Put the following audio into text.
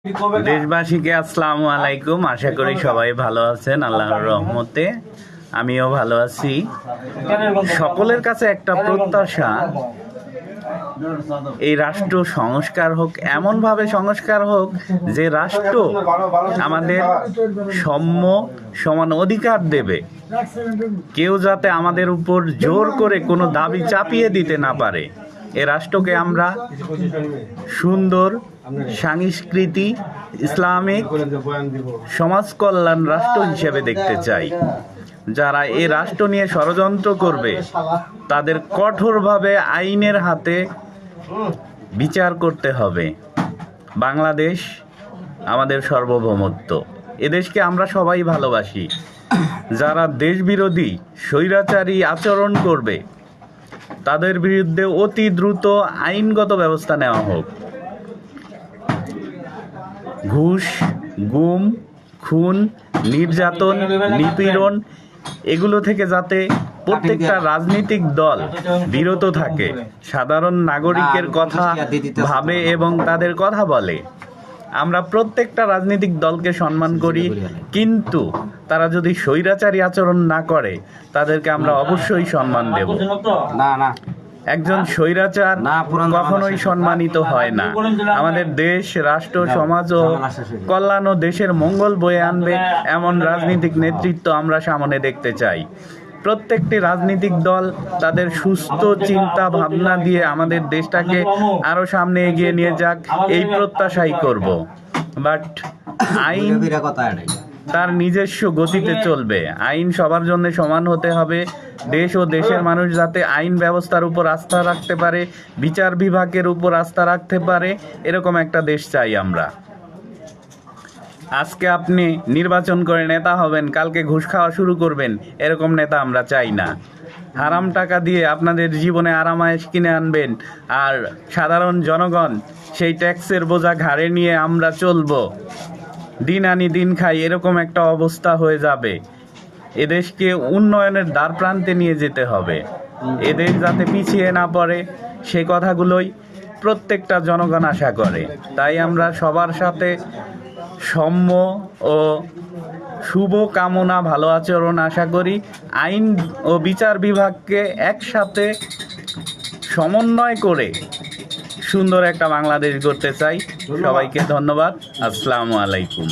দেশবাসীকে আসসালামু আলাইকুম। আশা করি সবাই ভালো আছেন আল্লাহর রহমতে। আমিও ভালো আছি। সকলের কাছে একটা প্রত্যাশা, এই রাষ্ট্র সংস্কার হোক, এমনভাবে সংস্কার হোক যে রাষ্ট্র আমাদের সমান অধিকার দেবে। কেউ যাতে আমাদের উপর জোর করে কোনো দাবি চাপিয়ে দিতে না পারে। এ রাষ্ট্রকে আমরা সুন্দর, সাংস্কৃতি, ইসলামিক, সমাজ কল্যাণ রাষ্ট্র হিসেবে দেখতে চাই। যারা এ রাষ্ট্র নিয়ে ষড়যন্ত্র করবে তাদের কঠোরভাবে আইনের হাতে বিচার করতে হবে। বাংলাদেশ আমাদের সার্বভৌমত্ব। এদেশকে আমরা সবাই ভালোবাসি। যারা দেশবিরোধী, স্বৈরাচারী আচরণ করবে তাদের বিরুদ্ধে অতি দ্রুত আইনগত ব্যবস্থা নেওয়া হোক। ঘুষ, গুম, খুন, নির্যাতন, নিপীড়ন এগুলো থেকে যাতে প্রত্যেকটা রাজনৈতিক দল বিরত থাকে, সাধারণ নাগরিকের কথা ভাবে এবং তাদের কথা বলে। আমরা প্রত্যেকটা রাজনৈতিক দলকে সম্মান করি, কিন্তু তারা যদি স্বৈরাচারী আচরণ না করে তাদেরকে আমরা অবশ্যই সম্মান দেব। একজন স্বৈরাচার কখনোই সম্মানিত হয় না। আমাদের দেশ, রাষ্ট্র, সমাজ ও কল্যাণ ও দেশের মঙ্গল বয়ে আনবে এমন রাজনৈতিক নেতৃত্ব আমরা সামনে দেখতে চাই। প্রত্যেকটি রাজনৈতিক দল তাদের সুস্থ চিন্তা ভাবনা দিয়ে আমাদের দেশটাকে আরো সামনে এগিয়ে নিয়ে যাক, এই প্রত্যাশাই করব। বাট আইন তার নিজস্ব গতিতে চলবে। আইন সবার জন্য সমান হতে হবে। দেশ ও দেশের মানুষ যাতে আইন ব্যবস্থার উপর আস্থা রাখতে পারে, বিচার বিভাগের উপর আস্থা রাখতে পারে, এরকম একটা দেশ চাই আমরা। আজকে আপনি নির্বাচন করে নেতা হবেন, কালকে ঘুষ খাওয়া শুরু করবেন, এরকম নেতা আমরা চাই না। হারাম টাকা দিয়ে আপনাদের জীবনে আরামায়েশ কিনে আনবেন, আর সাধারণ জনগণ সেই ট্যাক্সের বোঝা ঘাড়ে নিয়ে আমরা চলবো, দিন আনি দিন খাই, এরকম একটা অবস্থা হয়ে যাবে। এদেশকে উন্নয়নের দ্বার প্রান্তে নিয়ে যেতে হবে। এদেশ যাতে পিছিয়ে না পড়ে সে কথাগুলোই প্রত্যেকটা জনগণ আশা করে। তাই আমরা সবার সাথে সম্য ও শুভ কামনা, ভালো আচরণ আশা করি। আইন ও বিচার বিভাগকে একসাথে সমন্বয় করে সুন্দর একটা বাংলাদেশ গড়তে চাই। সবাইকে ধন্যবাদ। আসসালামু আলাইকুম।